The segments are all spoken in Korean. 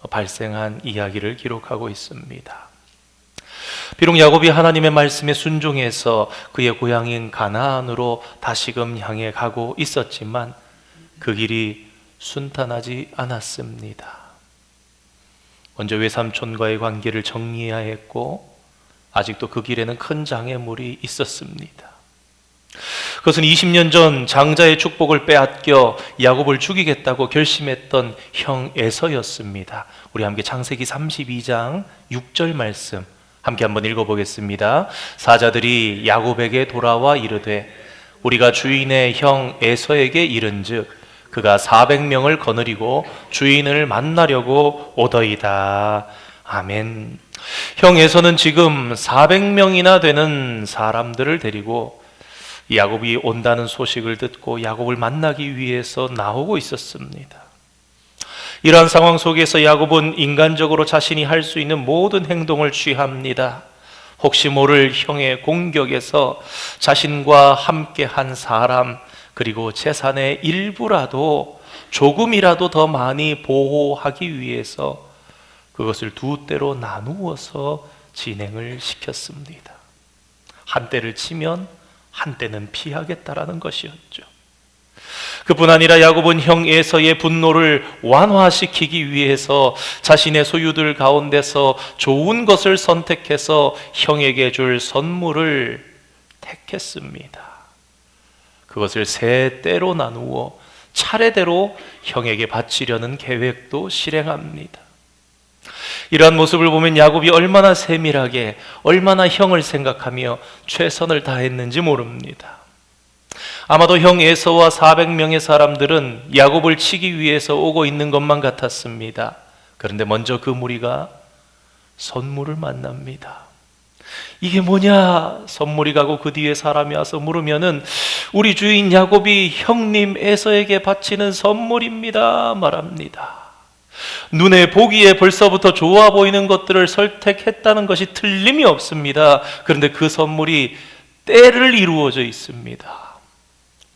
발생한 이야기를 기록하고 있습니다. 비록 야곱이 하나님의 말씀에 순종해서 그의 고향인 가나안으로 다시금 향해 가고 있었지만 그 길이 순탄하지 않았습니다. 먼저 외삼촌과의 관계를 정리해야 했고, 아직도 그 길에는 큰 장애물이 있었습니다. 그것은 20년 전 장자의 축복을 빼앗겨 야곱을 죽이겠다고 결심했던 형 에서였습니다. 우리 함께 창세기 32장 6절 말씀 함께 한번 읽어보겠습니다. 사자들이 야곱에게 돌아와 이르되 우리가 주인의 형 에서에게 이른즉 그가 400명을 거느리고 주인을 만나려고 오더이다. 아멘. 형 에서는 지금 400명이나 되는 사람들을 데리고 야곱이 온다는 소식을 듣고 야곱을 만나기 위해서 나오고 있었습니다. 이러한 상황 속에서 야곱은 인간적으로 자신이 할 수 있는 모든 행동을 취합니다. 혹시 모를 형의 공격에서 자신과 함께 한 사람 그리고 재산의 일부라도 조금이라도 더 많이 보호하기 위해서 그것을 두 때로 나누어서 진행을 시켰습니다. 한 때를 치면 한 때는 피하겠다라는 것이었죠. 그뿐 아니라 야곱은 형 에서의 분노를 완화시키기 위해서 자신의 소유들 가운데서 좋은 것을 선택해서 형에게 줄 선물을 택했습니다. 그것을 세 때로 나누어 차례대로 형에게 바치려는 계획도 실행합니다. 이러한 모습을 보면 야곱이 얼마나 세밀하게, 얼마나 형을 생각하며 최선을 다했는지 모릅니다. 아마도 형 에서와 400명의 사람들은 야곱을 치기 위해서 오고 있는 것만 같았습니다. 그런데 먼저 그 무리가 선물을 만납니다. 이게 뭐냐? 선물이 가고 그 뒤에 사람이 와서 물으면은 우리 주인 야곱이 형님 에서에게 바치는 선물입니다 말합니다. 눈에 보기에 벌써부터 좋아 보이는 것들을 선택했다는 것이 틀림이 없습니다. 그런데 그 선물이 때를 이루어져 있습니다.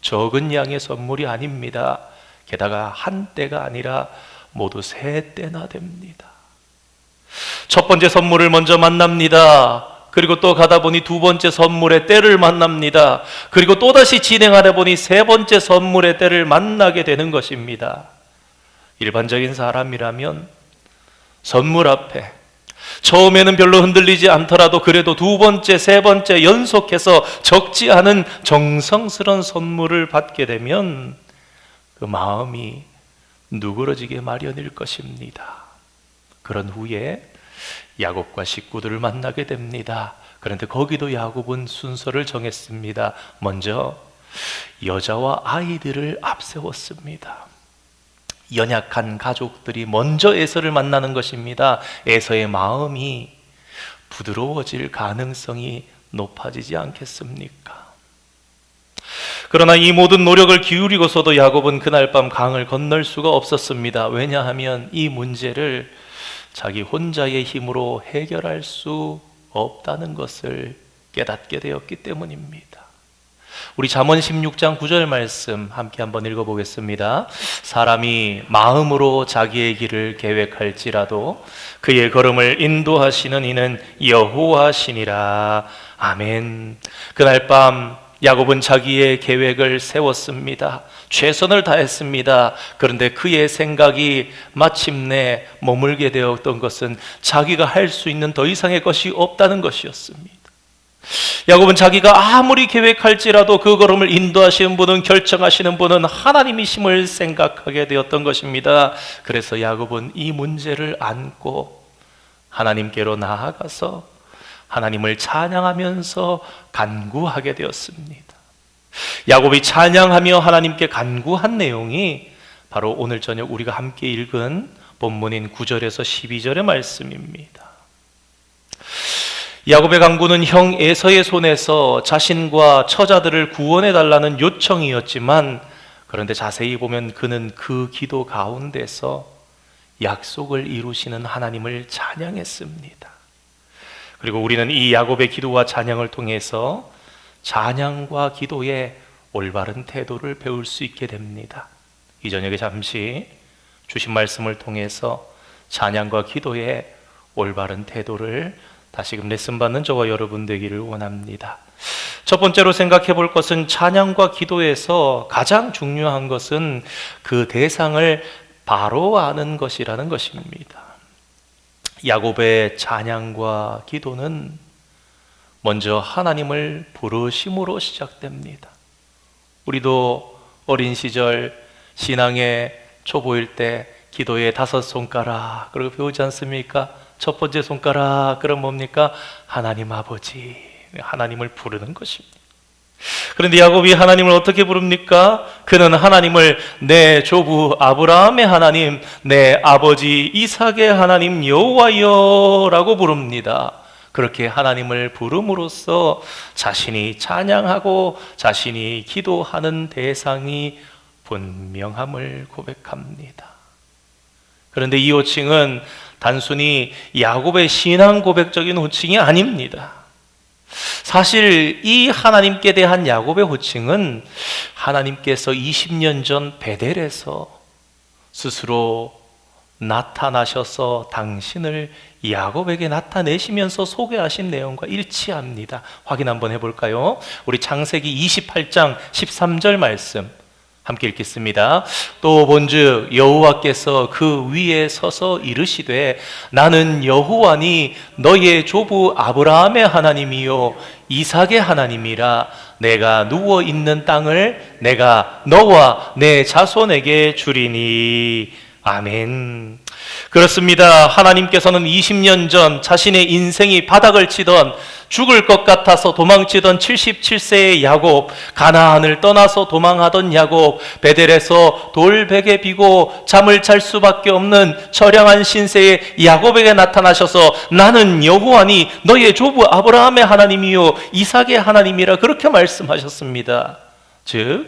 적은 양의 선물이 아닙니다. 게다가 한 때가 아니라 모두 세 때나 됩니다. 첫 번째 선물을 먼저 만납니다. 그리고 또 가다 보니 두 번째 선물의 때를 만납니다. 그리고 또다시 진행하다 보니 세 번째 선물의 때를 만나게 되는 것입니다. 일반적인 사람이라면 선물 앞에 처음에는 별로 흔들리지 않더라도 그래도 두 번째, 세 번째 연속해서 적지 않은 정성스러운 선물을 받게 되면 그 마음이 누그러지게 마련일 것입니다. 그런 후에 야곱과 식구들을 만나게 됩니다. 그런데 거기도 야곱은 순서를 정했습니다. 먼저 여자와 아이들을 앞세웠습니다. 연약한 가족들이 먼저 에서를 만나는 것입니다. 에서의 마음이 부드러워질 가능성이 높아지지 않겠습니까? 그러나 이 모든 노력을 기울이고서도 야곱은 그날 밤 강을 건널 수가 없었습니다. 왜냐하면 이 문제를 자기 혼자의 힘으로 해결할 수 없다는 것을 깨닫게 되었기 때문입니다. 우리 잠언 16장 9절 말씀 함께 한번 읽어보겠습니다. 사람이 마음으로 자기의 길을 계획할지라도 그의 걸음을 인도하시는 이는 여호와시니라. 아멘. 그날 밤 야곱은 자기의 계획을 세웠습니다. 최선을 다했습니다. 그런데 그의 생각이 마침내 머물게 되었던 것은 자기가 할 수 있는 더 이상의 것이 없다는 것이었습니다. 야곱은 자기가 아무리 계획할지라도 그 걸음을 인도하시는 분은, 결정하시는 분은 하나님이심을 생각하게 되었던 것입니다. 그래서 야곱은 이 문제를 안고 하나님께로 나아가서 하나님을 찬양하면서 간구하게 되었습니다. 야곱이 찬양하며 하나님께 간구한 내용이 바로 오늘 저녁 우리가 함께 읽은 본문인 9절에서 12절의 말씀입니다. 야곱의 간구는 형 에서의 손에서 자신과 처자들을 구원해 달라는 요청이었지만, 그런데 자세히 보면 그는 그 기도 가운데서 약속을 이루시는 하나님을 찬양했습니다. 그리고 우리는 이 야곱의 기도와 찬양을 통해서 찬양과 기도의 올바른 태도를 배울 수 있게 됩니다. 이 저녁에 잠시 주신 말씀을 통해서 찬양과 기도의 올바른 태도를 다시금 레슨 받는 저와 여러분 되기를 원합니다. 첫 번째로 생각해 볼 것은 찬양과 기도에서 가장 중요한 것은 그 대상을 바로 아는 것이라는 것입니다. 야곱의 찬양과 기도는 먼저 하나님을 부르심으로 시작됩니다. 우리도 어린 시절 신앙의 초보일 때 기도의 5손가락 그리고 배우지 않습니까? 첫 번째 손가락 그럼 뭡니까? 하나님 아버지, 하나님을 부르는 것입니다. 그런데 야곱이 하나님을 어떻게 부릅니까? 그는 하나님을 내 조부 아브라함의 하나님, 내 아버지 이삭의 하나님 여호와여라고 부릅니다. 그렇게 하나님을 부름으로써 자신이 찬양하고 자신이 기도하는 대상이 분명함을 고백합니다. 그런데 이 호칭은 단순히 야곱의 신앙 고백적인 호칭이 아닙니다. 사실 이 하나님께 대한 야곱의 호칭은 하나님께서 20년 전 베델에서 스스로 나타나셔서 당신을 야곱에게 나타내시면서 소개하신 내용과 일치합니다. 확인 한번 해볼까요? 우리 창세기 28장 13절 말씀 함께 읽겠습니다. 또 본즉 여호와께서 그 위에 서서 이르시되 나는 여호와니 너의 조부 아브라함의 하나님이요 이삭의 하나님이라. 내가 누워 있는 땅을 내가 너와 내 자손에게 주리니. 아멘. 그렇습니다. 하나님께서는 20년 전 자신의 인생이 바닥을 치던, 죽을 것 같아서 도망치던 77세의 야곱, 가나안을 떠나서 도망하던 야곱, 베델에서 돌베개 비고 잠을 잘 수밖에 없는 처량한 신세의 야곱에게 나타나셔서 나는 여호와니 너의 조부 아브라함의 하나님이요 이삭의 하나님이라 그렇게 말씀하셨습니다. 즉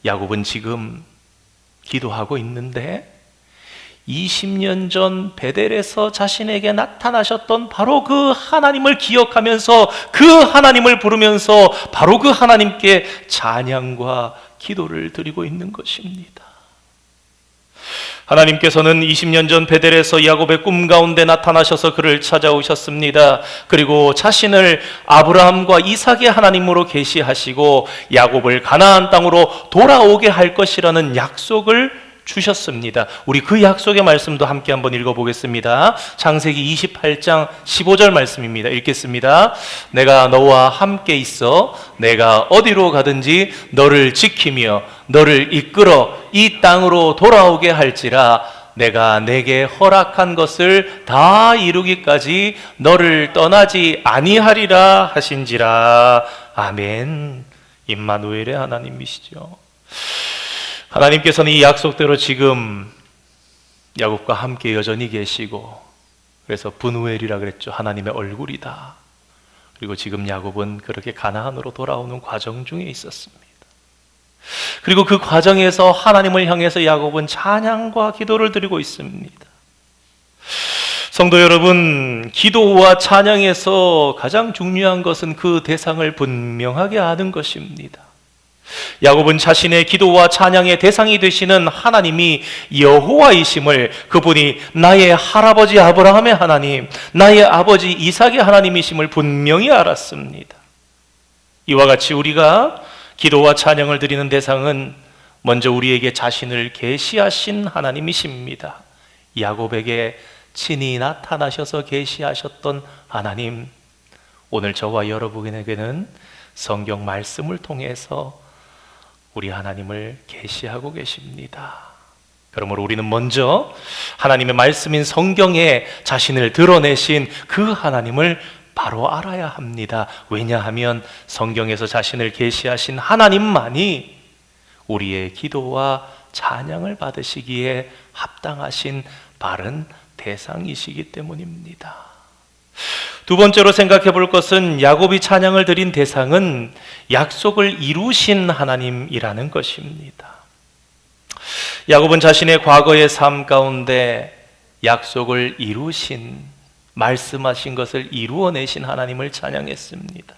야곱은 지금 기도하고 있는데 20년 전 베델에서 자신에게 나타나셨던 바로 그 하나님을 기억하면서 그 하나님을 부르면서 바로 그 하나님께 찬양과 기도를 드리고 있는 것입니다. 하나님께서는 20년 전 베델에서 야곱의 꿈 가운데 나타나셔서 그를 찾아오셨습니다. 그리고 자신을 아브라함과 이삭의 하나님으로 계시하시고 야곱을 가나안 땅으로 돌아오게 할 것이라는 약속을 주셨습니다. 우리 그 약속의 말씀도 함께 한번 읽어보겠습니다. 창세기 28장 15절 말씀입니다. 읽겠습니다. 내가 너와 함께 있어 내가 어디로 가든지 너를 지키며 너를 이끌어 이 땅으로 돌아오게 할지라. 내가 내게 허락한 것을 다 이루기까지 너를 떠나지 아니하리라 하신지라. 아멘. 임마누엘의 하나님이시죠. 하나님께서는 이 약속대로 지금 야곱과 함께 여전히 계시고, 그래서 분우엘이라 그랬죠. 하나님의 얼굴이다. 그리고 지금 야곱은 그렇게 가나안으로 돌아오는 과정 중에 있었습니다. 그리고 그 과정에서 하나님을 향해서 야곱은 찬양과 기도를 드리고 있습니다. 성도 여러분, 기도와 찬양에서 가장 중요한 것은 그 대상을 분명하게 아는 것입니다. 야곱은 자신의 기도와 찬양의 대상이 되시는 하나님이 여호와이심을, 그분이 나의 할아버지 아브라함의 하나님, 나의 아버지 이삭의 하나님이심을 분명히 알았습니다. 이와 같이 우리가 기도와 찬양을 드리는 대상은 먼저 우리에게 자신을 계시하신 하나님이십니다. 야곱에게 친히 나타나셔서 계시하셨던 하나님, 오늘 저와 여러분에게는 성경 말씀을 통해서 우리 하나님을 계시하고 계십니다. 그러므로 우리는 먼저 하나님의 말씀인 성경에 자신을 드러내신 그 하나님을 바로 알아야 합니다. 왜냐하면 성경에서 자신을 계시하신 하나님만이 우리의 기도와 찬양을 받으시기에 합당하신 바른 대상이시기 때문입니다. 두 번째로 생각해 볼 것은 야곱이 찬양을 드린 대상은 약속을 이루신 하나님이라는 것입니다. 야곱은 자신의 과거의 삶 가운데 약속을 이루신, 말씀하신 것을 이루어내신 하나님을 찬양했습니다.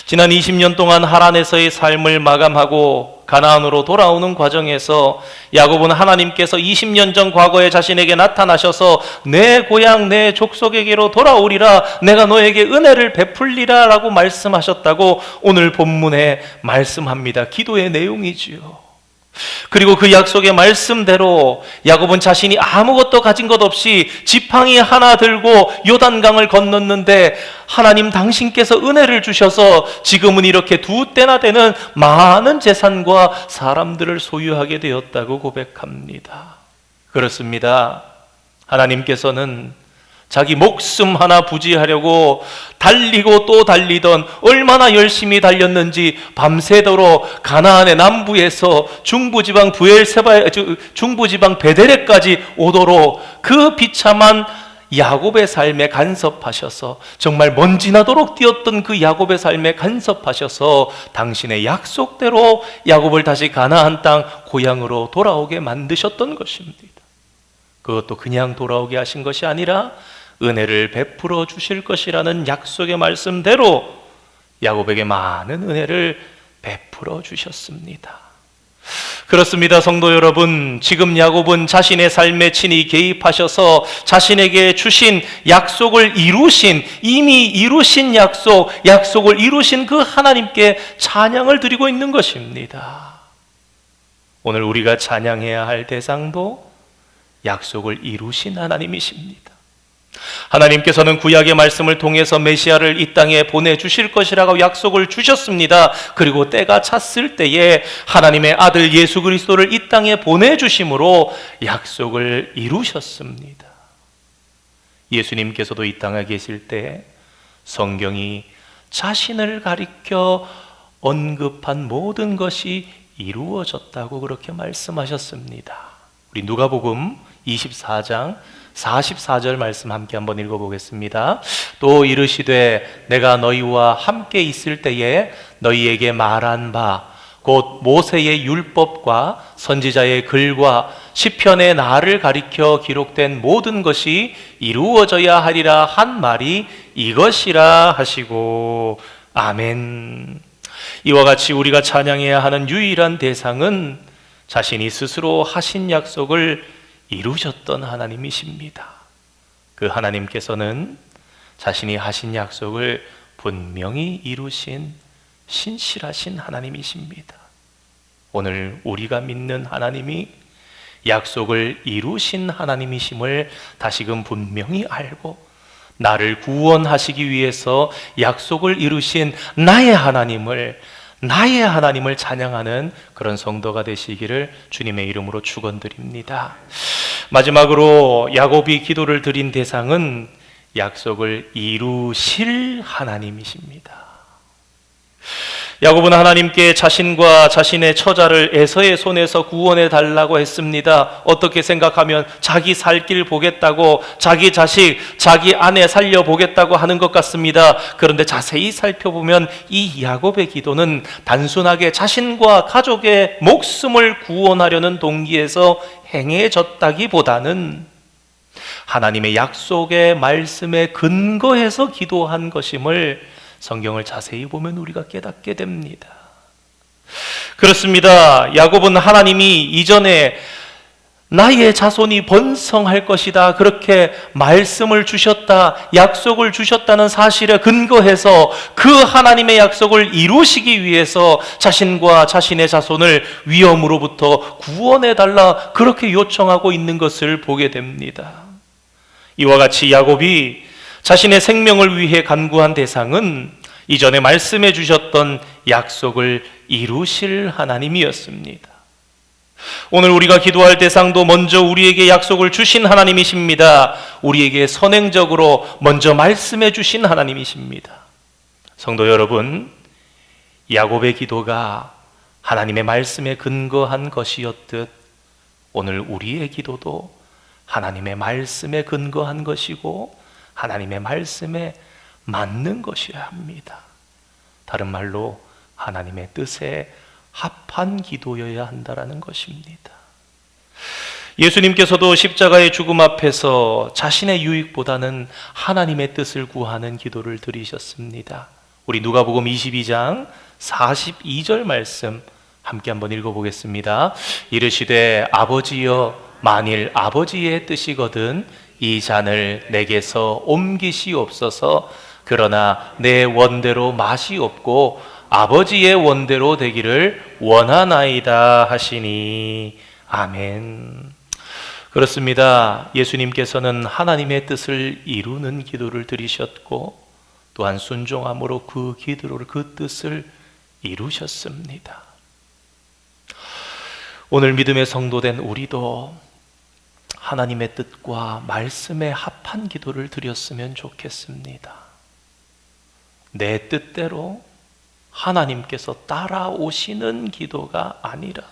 지난 20년 동안 하란에서의 삶을 마감하고 가나안으로 돌아오는 과정에서 야곱은 하나님께서 20년 전 과거에 자신에게 나타나셔서 내 고향 내 족속에게로 돌아오리라, 내가 너에게 은혜를 베풀리라 라고 말씀하셨다고 오늘 본문에 말씀합니다. 기도의 내용이지요. 그리고 그 약속의 말씀대로 야곱은 자신이 아무것도 가진 것 없이 지팡이 하나 들고 요단강을 건넜는데 하나님 당신께서 은혜를 주셔서 지금은 이렇게 두 때나 되는 많은 재산과 사람들을 소유하게 되었다고 고백합니다. 그렇습니다. 하나님께서는 자기 목숨 하나 부지하려고 달리고 또 달리던, 얼마나 열심히 달렸는지 밤새도록 가나안의 남부에서 중부지방 중부지방 베델에까지 오도록 그 비참한 야곱의 삶에 간섭하셔서, 정말 먼지 나도록 뛰었던 그 야곱의 삶에 간섭하셔서 당신의 약속대로 야곱을 다시 가나안 땅 고향으로 돌아오게 만드셨던 것입니다. 그것도 그냥 돌아오게 하신 것이 아니라 은혜를 베풀어 주실 것이라는 약속의 말씀대로 야곱에게 많은 은혜를 베풀어 주셨습니다. 그렇습니다. 성도 여러분, 지금 야곱은 자신의 삶에 친히 개입하셔서 자신에게 주신 약속을 이미 이루신 약속을 이루신 그 하나님께 찬양을 드리고 있는 것입니다. 오늘 우리가 찬양해야 할 대상도 약속을 이루신 하나님이십니다. 하나님께서는 구약의 말씀을 통해서 메시아를 이 땅에 보내주실 것이라고 약속을 주셨습니다. 그리고 때가 찼을 때에 하나님의 아들 예수 그리스도를 이 땅에 보내주심으로 약속을 이루셨습니다. 예수님께서도 이 땅에 계실 때 성경이 자신을 가리켜 언급한 모든 것이 이루어졌다고 그렇게 말씀하셨습니다. 우리 누가복음 24장 44절 말씀 함께 한번 읽어보겠습니다. 또 이르시되 내가 너희와 함께 있을 때에 너희에게 말한 바 곧 모세의 율법과 선지자의 글과 시편의 나를 가리켜 기록된 모든 것이 이루어져야 하리라 한 말이 이것이라 하시고. 아멘. 이와 같이 우리가 찬양해야 하는 유일한 대상은 자신이 스스로 하신 약속을 이루셨던 하나님이십니다. 그 하나님께서는 자신이 하신 약속을 분명히 이루신 신실하신 하나님이십니다. 오늘 우리가 믿는 하나님이 약속을 이루신 하나님이심을 다시금 분명히 알고 나를 구원하시기 위해서 약속을 이루신 나의 하나님을 찬양하는 그런 성도가 되시기를 주님의 이름으로 축원드립니다. 마지막으로 야곱이 기도를 드린 대상은 약속을 이루실 하나님이십니다. 야곱은 하나님께 자신과 자신의 처자를 에서의 손에서 구원해 달라고 했습니다. 어떻게 생각하면 자기 살 길 보겠다고, 자기 자식, 자기 아내 살려보겠다고 하는 것 같습니다. 그런데 자세히 살펴보면 이 야곱의 기도는 단순하게 자신과 가족의 목숨을 구원하려는 동기에서 행해졌다기보다는 하나님의 약속의 말씀에 근거해서 기도한 것임을 성경을 자세히 보면 우리가 깨닫게 됩니다. 그렇습니다. 야곱은 하나님이 이전에 나의 자손이 번성할 것이다, 그렇게 말씀을 주셨다, 약속을 주셨다는 사실에 근거해서 그 하나님의 약속을 이루시기 위해서 자신과 자신의 자손을 위험으로부터 구원해달라, 그렇게 요청하고 있는 것을 보게 됩니다. 이와 같이 야곱이 자신의 생명을 위해 간구한 대상은 이전에 말씀해 주셨던 약속을 이루실 하나님이었습니다. 오늘 우리가 기도할 대상도 먼저 우리에게 약속을 주신 하나님이십니다. 우리에게 선행적으로 먼저 말씀해 주신 하나님이십니다. 성도 여러분, 야곱의 기도가 하나님의 말씀에 근거한 것이었듯 오늘 우리의 기도도 하나님의 말씀에 근거한 것이고 하나님의 말씀에 맞는 것이어야 합니다. 다른 말로 하나님의 뜻에 합한 기도여야 한다는 것입니다. 예수님께서도 십자가의 죽음 앞에서 자신의 유익보다는 하나님의 뜻을 구하는 기도를 드리셨습니다. 우리 누가복음 22장 42절 말씀 함께 한번 읽어보겠습니다. 이르시되 아버지여 만일 아버지의 뜻이거든 이 잔을 내게서 옮기시옵소서. 그러나 내 원대로 맛이 없고 아버지의 원대로 되기를 원하나이다 하시니. 아멘. 그렇습니다. 예수님께서는 하나님의 뜻을 이루는 기도를 드리셨고 또한 순종함으로 그 기도를, 그 뜻을 이루셨습니다. 오늘 믿음의 성도된 우리도 하나님의 뜻과 말씀에 합한 기도를 드렸으면 좋겠습니다. 내 뜻대로 하나님께서 따라오시는 기도가 아니라,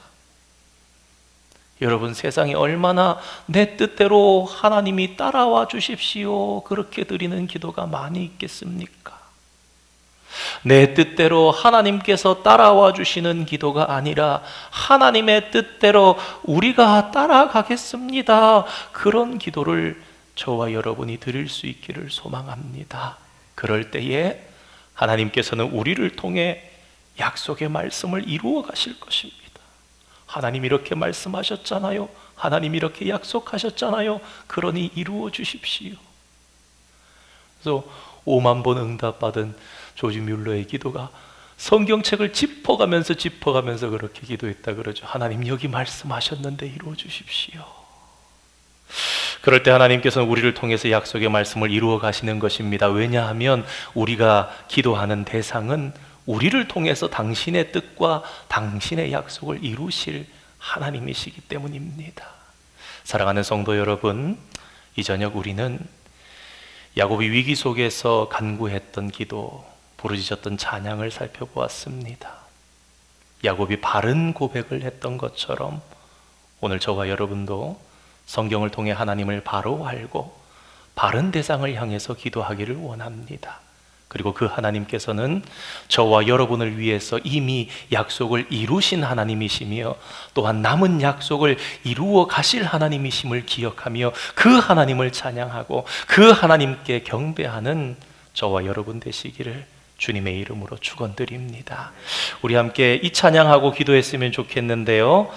여러분 세상에 얼마나 내 뜻대로 하나님이 따라와 주십시오 그렇게 드리는 기도가 많이 있겠습니까? 내 뜻대로 하나님께서 따라와 주시는 기도가 아니라 하나님의 뜻대로 우리가 따라가겠습니다 그런 기도를 저와 여러분이 드릴 수 있기를 소망합니다. 그럴 때에 하나님께서는 우리를 통해 약속의 말씀을 이루어 가실 것입니다. 하나님 이렇게 말씀하셨잖아요. 하나님 이렇게 약속하셨잖아요. 그러니 이루어 주십시오. 그래서 5만 번 응답받은 조지 뮬러의 기도가 성경책을 짚어가면서 그렇게 기도했다 그러죠. 하나님 여기 말씀하셨는데 이루어 주십시오. 그럴 때 하나님께서는 우리를 통해서 약속의 말씀을 이루어 가시는 것입니다. 왜냐하면 우리가 기도하는 대상은 우리를 통해서 당신의 뜻과 당신의 약속을 이루실 하나님이시기 때문입니다. 사랑하는 성도 여러분, 이 저녁 우리는 야곱이 위기 속에서 간구했던 기도, 부르짖었던 찬양을 살펴보았습니다. 야곱이 바른 고백을 했던 것처럼 오늘 저와 여러분도 성경을 통해 하나님을 바로 알고 바른 대상을 향해서 기도하기를 원합니다. 그리고 그 하나님께서는 저와 여러분을 위해서 이미 약속을 이루신 하나님이시며 또한 남은 약속을 이루어 가실 하나님이심을 기억하며 그 하나님을 찬양하고 그 하나님께 경배하는 저와 여러분 되시기를 주님의 이름으로 축원드립니다. 우리 함께 이 찬양하고 기도했으면 좋겠는데요.